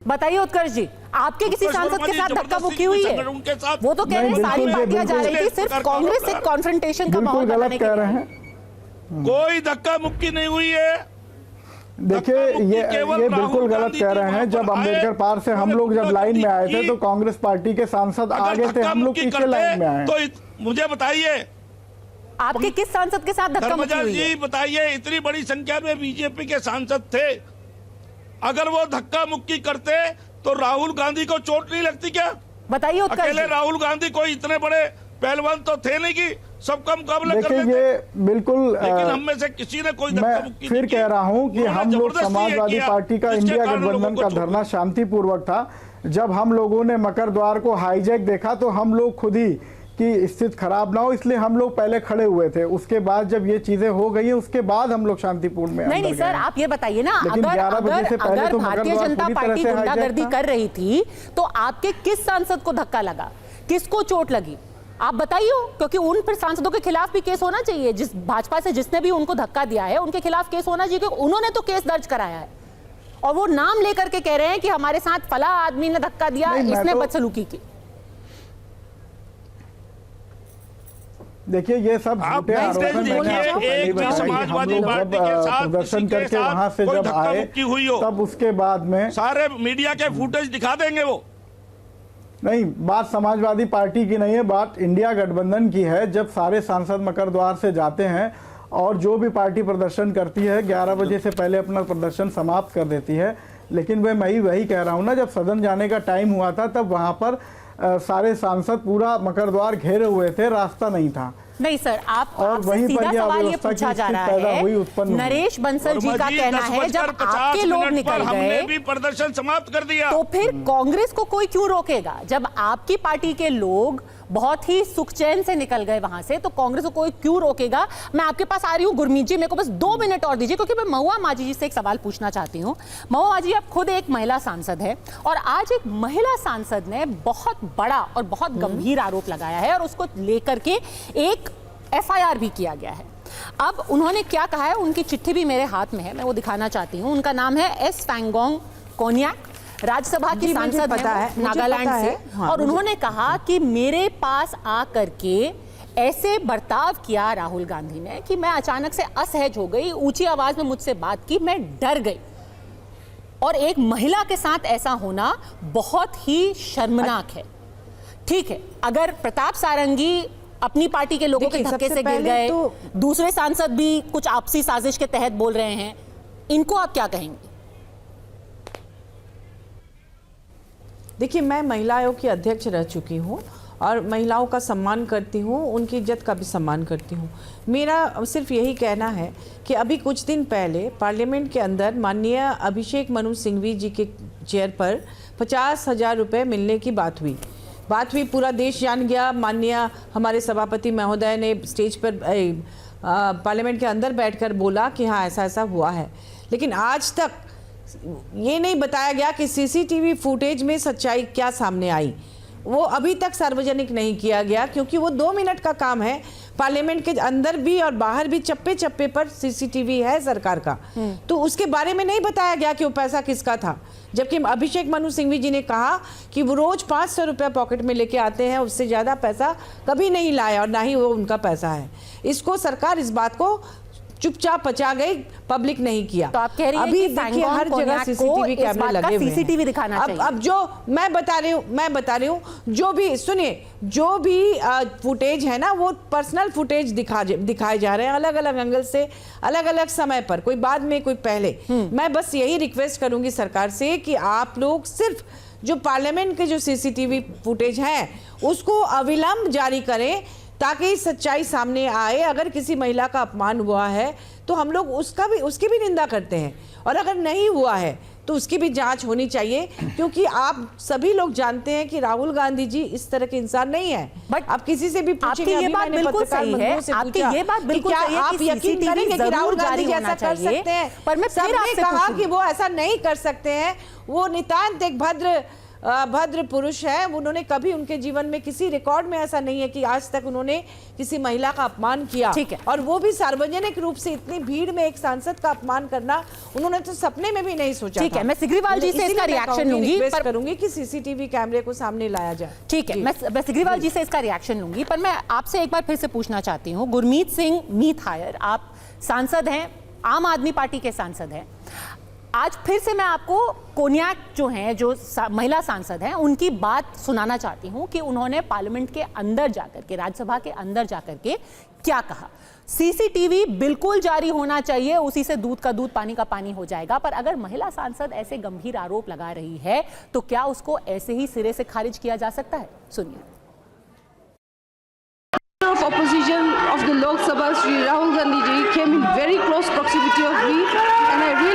बताइए उत्कर्ष जी, आपके किसी सांसद के साथ धक्का मुक्की हुई है? वो तो कह रहे हैं सारी पार्टियां जा रही थी, सिर्फ कांग्रेस एक कॉन्फ्रंटेशन का माहौल बनाने के लिए। कोई धक्का मुक्की नहीं हुई है। देखिए ये बिल्कुल गलत कह रहे हैं। जब अम्बेडकर पार्क से हम लोग जब लाइन में आए थे तो कांग्रेस पार्टी के सांसद आगे थे, हम लोग पीछे लाइन में आए। तो मुझे बताइए आपके किस सांसद के साथ धक्का मुक्की हुई है? जी बताइए, इतनी बड़ी संख्या में बीजेपी के सांसद थे, अगर वो धक्का मुक्की करते तो राहुल गांधी को चोट नहीं लगती क्या? बताइए उत्कर्ष जी। अकेले राहुल गांधी कोई इतने बड़े पहलवान तो थे नहीं कि सबका मुकाबला कर लेते। ये बिल्कुल, लेकिन हम में से किसी ने कोई धक्का मुक्की फिर कह रहा हूं कि हम लोग समाजवादी पार्टी का इंडिया गठबंधन का धरना शांतिपूर्वक था। जब हम लोगों ने मकर द्वार को हाईजैक देखा तो हम लोग खुद ही की स्थिति खराब ना हो इसलिए हम लोग पहले खड़े हुए थे। उसके बाद जब ये चीजें हो गई उसके बाद हम लोग शांतिपूर्ण में नहीं सर, आप ये बताइए ना, अगर तो भारतीय जनता पार्टी गुंडागर्दी कर रही थी तो आपके किस सांसद को धक्का लगा, किसको चोट लगी, आप बताइए। क्योंकि उन फिर सांसदों के खिलाफ भी केस होना चाहिए। जिस भाजपा से जिसने भी उनको धक्का दिया है उनके खिलाफ केस होना चाहिए, क्योंकि उन्होंने तो केस दर्ज कराया है और वो नाम लेकर के कह रहे हैं कि हमारे साथ फला आदमी ने धक्का दिया, इसने बदसलूकी की। देखिए ये सब झूठे आरोप हैं। प्रदर्शन करके वहां से जब आए तब उसके बाद में सारे मीडिया के फुटेज दिखा देंगे। वो नहीं, बात समाजवादी पार्टी की नहीं है, बात इंडिया गठबंधन की है। जब सारे सांसद मकर द्वार से जाते हैं और जो भी पार्टी प्रदर्शन करती है 11 बजे से पहले अपना प्रदर्शन समाप्त कर देती है। लेकिन मैं वही कह रहा हूँ ना, जब सदन जाने का टाइम हुआ था तब वहां पर सारे सांसद पूरा मकर द्वार घेरे हुए थे, रास्ता नहीं था। नहीं सर, आपसे सीधा सवाल ये पूछा जा रहा है। नरेश बंसल जी का कहना है जब आपके लोग निकल गए भी प्रदर्शन समाप्त कर दिया, तो फिर कांग्रेस को कोई क्यों रोकेगा? जब आपकी पार्टी के लोग बहुत ही सुख चैन से निकल गए वहां से, तो कांग्रेस को कोई क्यों रोकेगा? मैं आपके पास आ रही हूँ गुरमीत जी, मेरे को बस 2 मिनट और दीजिए, क्योंकि मैं महुआ माझी जी से एक सवाल पूछना चाहती हूँ। महुआ माझी, आप खुद एक महिला सांसद है और आज एक महिला सांसद ने बहुत बड़ा और बहुत गंभीर आरोप लगाया है और उसको लेकर के एक FIR भी किया गया है। अब उन्होंने क्या कहा है, उनकी चिट्ठी भी मेरे हाथ में है, मैं वो दिखाना चाहती हूँ। उनका नाम है एस फैंगोंग कोन्याक, राज्यसभा की सांसद है नागालैंड से। हाँ, और उन्होंने कहा कि मेरे पास आकर के ऐसे बर्ताव किया राहुल गांधी ने कि मैं अचानक से असहज हो गई, ऊंची आवाज में मुझसे बात की, मैं डर गई। और एक महिला के साथ ऐसा होना बहुत ही शर्मनाक है। ठीक है, अगर प्रताप सारंगी अपनी पार्टी के लोगों के धक्के से गिर गए, तो दूसरे सांसद भी कुछ आपसी साजिश के तहत बोल रहे हैं, इनको आप क्या कहेंगे? देखिए, मैं महिला आयोग की अध्यक्ष रह चुकी हूँ और महिलाओं का सम्मान करती हूँ, उनकी इज्जत का भी सम्मान करती हूँ। मेरा सिर्फ यही कहना है कि अभी कुछ दिन पहले पार्लियामेंट के अंदर माननीय अभिषेक मनु सिंघवी जी के चेयर पर 50,000 रुपये मिलने की बात हुई, पूरा देश जान गया। माननीय हमारे सभापति महोदय ने स्टेज पर पार्लियामेंट के अंदर बैठकर बोला कि हाँ ऐसा ऐसा हुआ है, लेकिन आज तक ये नहीं बताया गया कि CCTV फुटेज में सच्चाई क्या सामने आई। वो अभी तक सार्वजनिक नहीं किया गया, क्योंकि वो 2 मिनट का काम है। पार्लियामेंट के अंदर भी और बाहर भी चप्पे चप्पे पर CCTV है सरकार का, तो उसके बारे में नहीं बताया गया कि वो पैसा किसका था। जबकि अभिषेक मनु सिंघवी जी ने कहा कि वो रोज 500 रुपया पॉकेट में लेके आते हैं, उससे ज़्यादा पैसा कभी नहीं लाया और ना ही वो उनका पैसा है। इसको सरकार इस बात को चुपचाप पचा गई, पब्लिक नहीं किया। तो आप कह रही हैं अभी कि देखिए हर जगह CCTV कैमरे लगे हुए हैं। CCTV दिखाना चाहिए। अब जो मैं बता रही हूँ, जो भी सुनिए, जो भी फुटेज है ना, वो पर्सनल फुटेज दिखाए जा रहे हैं अलग अलग एंगल से, अलग अलग समय पर, कोई बाद में कोई पहले। मैं बस यही रिक्वेस्ट करूंगी सरकार से कि आप लोग सिर्फ जो पार्लियामेंट के जो CCTV फुटेज है उसको अविलंब जारी करें, ताकि सच्चाई सामने आए। अगर किसी महिला का अपमान हुआ है तो हम लोग उसकी भी निंदा करते हैं, और अगर नहीं हुआ है तो उसकी भी जांच होनी चाहिए, क्योंकि आप सभी लोग जानते हैं कि राहुल गांधी जी इस तरह के इंसान नहीं है। बट आप किसी से भी पूछेंगे, ये बात बिल्कुल सही है, आपकी ये बात बिल्कुल सही है, आप यकीन करेंगे कि राहुल गांधी जी ऐसा कर सकते हैं? पर मैं सबने कहा कि वो ऐसा नहीं कर सकते हैं, वो नितांत एक भद्र भद्र पुरुष हैं। उन्होंने कभी उनके जीवन में किसी रिकॉर्ड में ऐसा नहीं है कि आज तक उन्होंने किसी महिला का अपमान किया, ठीक है। और वो भी सार्वजनिक रूप से इतनी भीड़ में एक सांसद का अपमान करना उन्होंने तो सपने में भी नहीं सोचा ठीक था। है, मैं सिग्रीवाल जी से इसीलिए इसका मैं रिएक्शन कहूंगी, लूंगी, रिक्वेस्ट पर करूंगी कि सीसीटीवी कैमरे को सामने लाया जाए। ठीक है, जी। मैं सिग्रीवाल जी से इसका रिएक्शन लूंगी, पर मैं आपसे एक बार फिर से पूछना चाहती हूँ। गुरमीत सिंह मीत हायर, आप सांसद हैं, आम आदमी पार्टी के सांसद हैं। आज फिर से मैं आपको कोन्याक जो हैं, जो महिला सांसद हैं, उनकी बात सुनाना चाहती हूं कि उन्होंने पार्लियामेंट के अंदर जाकर के, राज्यसभा के अंदर जाकर के क्या कहा। सीसीटीवी बिल्कुल जारी होना चाहिए, उसी से दूध का दूध पानी का पानी हो जाएगा। पर अगर महिला सांसद ऐसे गंभीर आरोप लगा रही है तो क्या उसको ऐसे ही सिरे से खारिज किया जा सकता है? सुनिए। of opposition of the Lok Sabha, Shri Rahul Gandhi ji, came in very close proximity of me, and I really